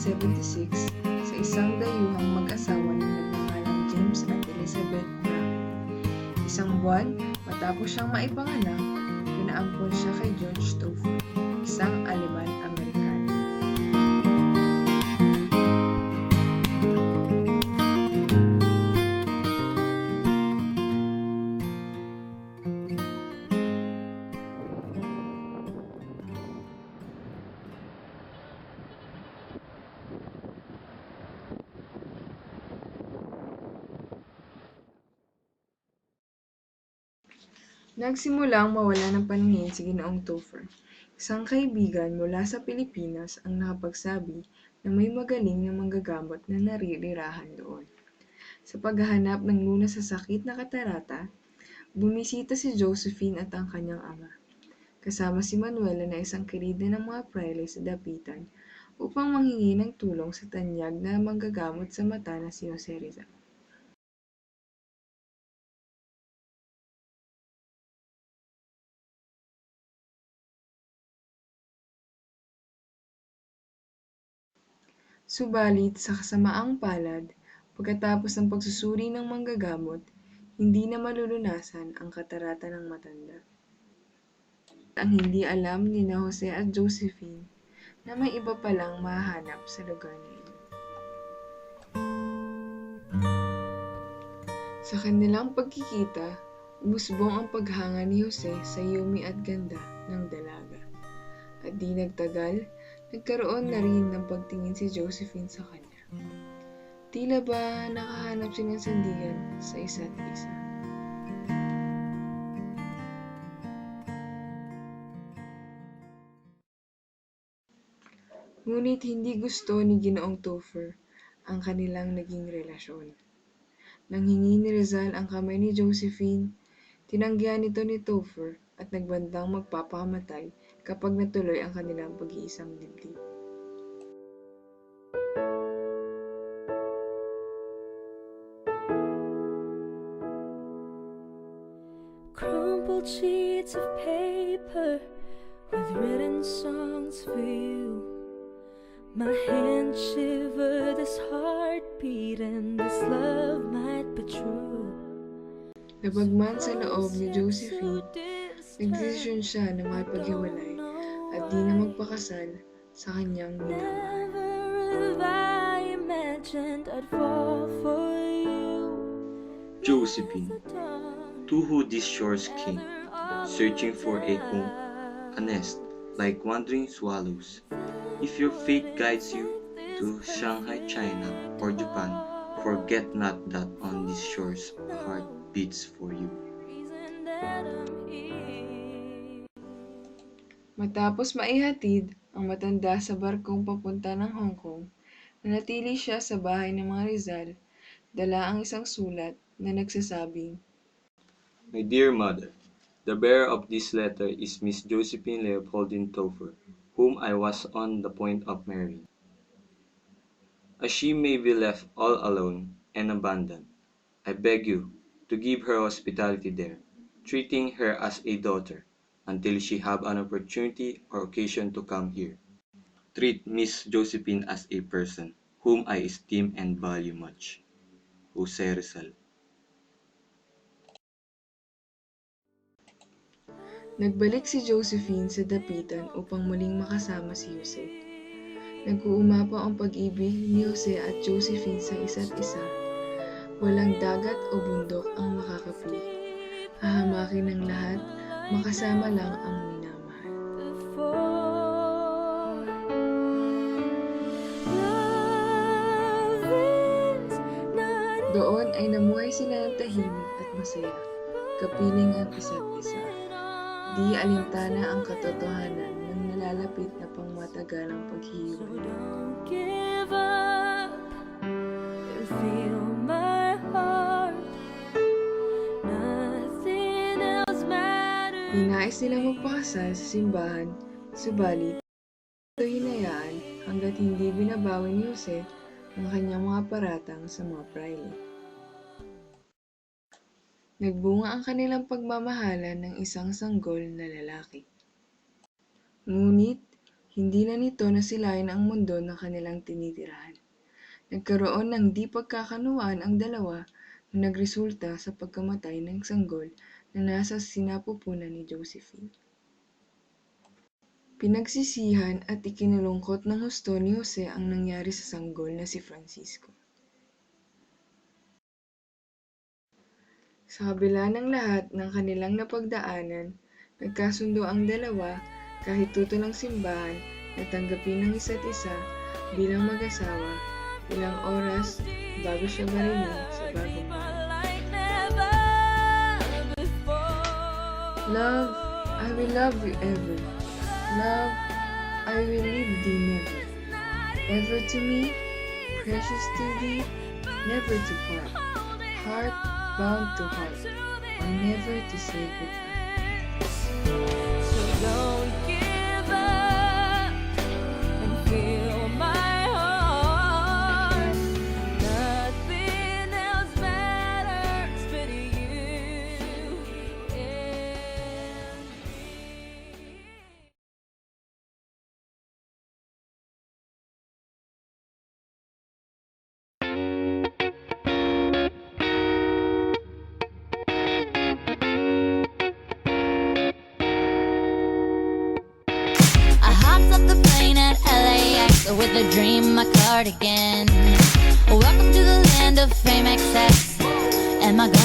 1776 sa isang dayuhang mag-asawa na nagngangalang James at Elizabeth Brown. Isang buwan matapos siyang maipanganak, pinaampon siya kay George Topher, isang Aleman-Amerikano. Nagsimulang mawala ng paningin si Ginoong Topher, isang kaibigan mula sa Pilipinas ang nakapagsabi na may magaling na manggagamot na naririrahan doon. Sa paghahanap ng lunas sa sakit na katarata, bumisita si Josephine at ang kanyang ama, kasama si Manuela na isang kirida ng mga prayle sa dapitan upang manghingi ng tulong sa tanyag na manggagamot sa mata na si Jose Rizal. Subalit sa kasamaang palad, pagkatapos ng pagsusuri ng manggagamot, hindi na malulunasan ang katarata ng matanda. Ang hindi alam ni na Jose at Josephine na may iba palang mahahanap sa lugar na iyon. Sa kanilang pagkikita, umusbong ang paghanga ni Jose sa yumi at ganda ng dalaga. At di nagtagal, nagkaroon na rin ng pagtingin si Josephine sa kanya. Tila ba nakahanap siya ng sandigan sa isa't isa. Ngunit hindi gusto ni Ginoong Topher ang kanilang naging relasyon. Nang hingi ni Rizal ang kamay ni Josephine, tinanggihan ito ni Topher at nagbandang magpapakamatay kapag natuloy ang kanilang pag-iisang dibdib. Crumpled sheets of paper with written songs for you. My hand shivered, this heartbeat and this love might be true. Nabagman sa loob ni Josephine, nagdesisyon siya na makipaghiwalay at di na magpakasal sa kanyang minamahal. Never have I imagined I'd fall for you. Josephine, to who these shores came, searching for a home, a nest, like wandering swallows. If your fate guides you to Shanghai, China, or Japan, forget not that on these shores a heart beats for you. Matapos maihatid ang matanda sa barkong papunta ng Hong Kong, nanatili siya sa bahay ng mga Rizal, dala ang isang sulat na nagsasabing, My dear mother, the bearer of this letter is Miss Josephine Leopoldine Topher, whom I was on the point of marrying. As she may be left all alone and abandoned, I beg you to give her hospitality there, treating her as a daughter, until she have an opportunity or occasion to come here. Treat Miss Josephine as a person, whom I esteem and value much. Jose Rizal. Nagbalik si Josephine sa dapitan upang muling makasama si Jose. Nag-uumapaw ang pag-ibig ni Jose at Josephine sa isa't isa. Walang dagat o bundok ang makakapi. Hahamakin ng lahat, makasama lang ang minamahal. Doon ay namuhay sila ng tahimik at masaya, kapiling ang isa't isa. Di alintana ang katotohanan ng nalalapit na pangmatagalang paghihiwalay. Don't give up and feel my heart. Nothing else matters. Ninais nilang magpakasal sa simbahan, subalit ito hinayaan hanggat hindi binabawi ni Jose ang kanyang mga paratang sa mga prayle. Nagbunga ang kanilang pagmamahalan ng isang sanggol na lalaki. Ngunit, Hindi na nito nasilayan ang mundo na kanilang tinitirahan. Nagkaroon ng di pagkakaunawaan ang dalawa na nagresulta sa pagkamatay ng sanggol na nasa sinapupunan ni Josephine. Pinagsisihan at ikinalungkot ng husto ni Jose ang nangyari sa sanggol na si Francisco. Sa kabila ng lahat ng kanilang napagdaanan, nagkasundo ang dalawa kahit tuto ng simbahan na tanggapin ang isa't isa bilang mag-asawa ilang oras bago siya marilin sa bagong bahay. Love, I will love you ever. Love, I will leave thee never. Ever to me, precious to thee, never to part. Heart bound to heart, or never to say goodbye. So don't give up and feel my heart. Nothing else matters but you and me. I hopped off the plane at LAX with a dream, my cardigan. Welcome to the land of fame excess. Am I gonna